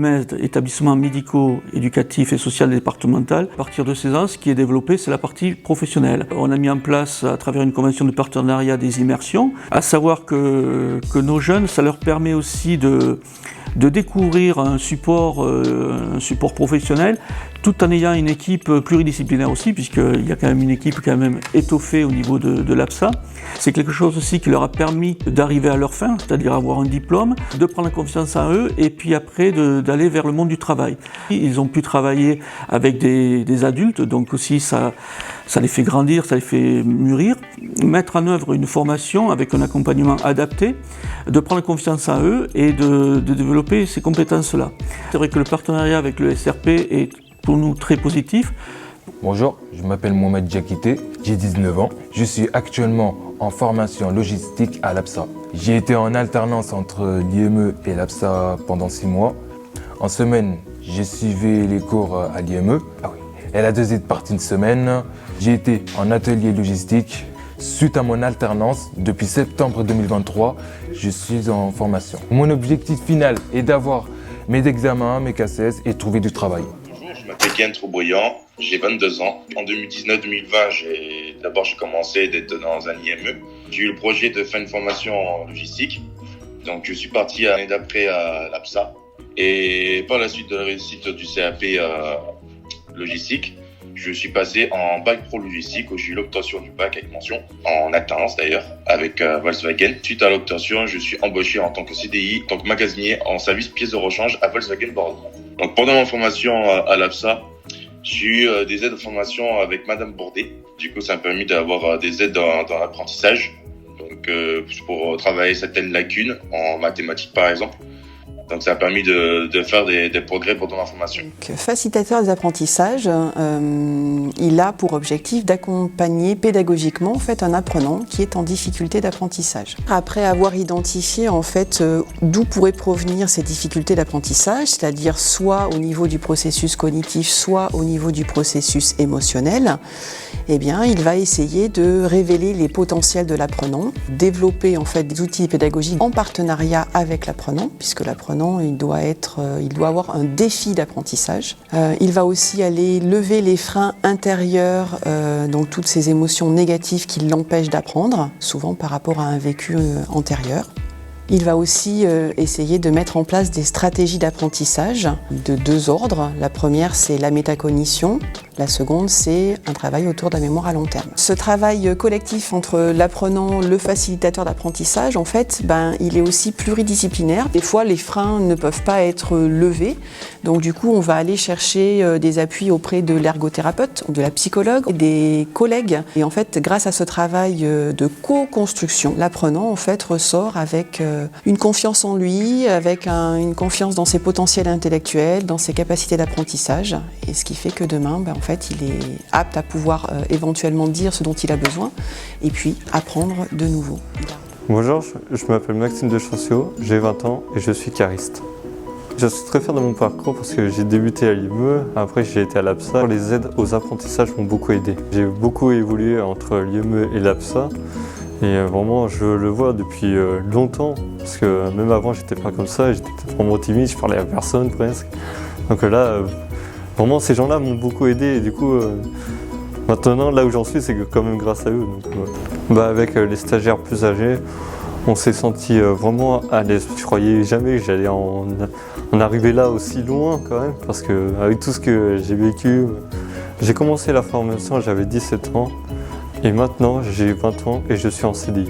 MESD, établissement médico, éducatif et social départemental. À partir de 16 ans, ce qui est développé, c'est la partie professionnelle. On a mis en place, à travers une convention de partenariat, des immersions, à savoir que nos jeunes, ça leur permet aussi de découvrir un support professionnel, tout en ayant une équipe pluridisciplinaire aussi, puisqu'il y a quand même une équipe quand même étoffée au niveau de l'APSA. C'est quelque chose aussi qui leur a permis d'arriver à leur fin, c'est-à-dire avoir un diplôme, de prendre confiance en eux et puis après d'aller vers le monde du travail. Ils ont pu travailler avec des adultes, donc aussi ça les fait grandir, ça les fait mûrir, mettre en œuvre une formation avec un accompagnement adapté, de prendre confiance en eux et de développer ces compétences-là. C'est vrai que le partenariat avec le SRP est pour nous très positif. Bonjour, je m'appelle Mohamed Diakité, j'ai 19 ans. Je suis actuellement en formation logistique à l'APSA. J'ai été en alternance entre l'IME et l'APSA pendant 6 mois. En semaine, j'ai suivi les cours à l'IME. Et la deuxième partie de semaine, j'ai été en atelier logistique. Suite à mon alternance, depuis septembre 2023, je suis en formation. Mon objectif final est d'avoir mes examens, mes CACES et trouver du travail. Bonjour, je m'appelle Guillaume Trouboyant, j'ai 22 ans. En 2019-2020, j'ai commencé d'être dans un IME. J'ai eu le projet de faire une formation en logistique. Donc je suis parti l'année d'après à l'APSA. Et par la suite de la réussite du CAP logistique, je suis passé en bac pro logistique où j'ai eu l'obtention du bac avec mention, en alternance d'ailleurs, avec Volkswagen. Suite à l'obtention, je suis embauché en tant que CDI, en tant que magasinier en service pièces de rechange à Volkswagen Bordeaux. Donc pendant ma formation à l'APSA, j'ai eu des aides de formation avec Madame Bourdet. Du coup, ça m'a permis d'avoir des aides dans l'apprentissage. Donc pour travailler certaines lacunes en mathématiques par exemple. Donc ça a permis de faire des progrès pendant ma formation. Facilitateur des apprentissages, il a pour objectif d'accompagner pédagogiquement en fait, un apprenant qui est en difficulté d'apprentissage. Après avoir identifié en fait, d'où pourraient provenir ces difficultés d'apprentissage, c'est-à-dire soit au niveau du processus cognitif, soit au niveau du processus émotionnel, eh bien, il va essayer de révéler les potentiels de l'apprenant, développer en fait, des outils pédagogiques en partenariat avec l'apprenant, puisque l'apprenant il doit avoir un défi d'apprentissage. Il va aussi aller lever les freins intérieurs, donc toutes ces émotions négatives qui l'empêchent d'apprendre, souvent par rapport à un vécu antérieur. Il va aussi essayer de mettre en place des stratégies d'apprentissage de 2 ordres. La première, c'est la métacognition. La seconde, c'est un travail autour de la mémoire à long terme. Ce travail collectif entre l'apprenant, le facilitateur d'apprentissage, en fait, il est aussi pluridisciplinaire. Des fois, les freins ne peuvent pas être levés. Donc, du coup, on va aller chercher des appuis auprès de l'ergothérapeute, de la psychologue, des collègues. Et en fait, grâce à ce travail de co-construction, l'apprenant, en fait, ressort avec une confiance en lui, avec une confiance dans ses potentiels intellectuels, dans ses capacités d'apprentissage. Et ce qui fait que demain, en fait, il est apte à pouvoir éventuellement dire ce dont il a besoin et puis apprendre de nouveau. Bonjour, je m'appelle Maxime de Chancio, j'ai 20 ans et je suis cariste. Je suis très fier de mon parcours parce que j'ai débuté à l'IME, après j'ai été à l'APSA. Les aides aux apprentissages m'ont beaucoup aidé. J'ai beaucoup évolué entre l'IME et l'APSA et vraiment je le vois depuis longtemps parce que même avant j'étais pas comme ça, j'étais vraiment timide, je parlais à personne presque. Donc là, vraiment ces gens-là m'ont beaucoup aidé et du coup maintenant là où j'en suis c'est quand même grâce à eux. Donc, avec les stagiaires plus âgés, on s'est senti vraiment à l'aise. Je croyais jamais que j'allais en arriver là aussi loin quand même parce qu'avec tout ce que j'ai vécu, j'ai commencé la formation, j'avais 17 ans et maintenant j'ai 20 ans et je suis en CDI.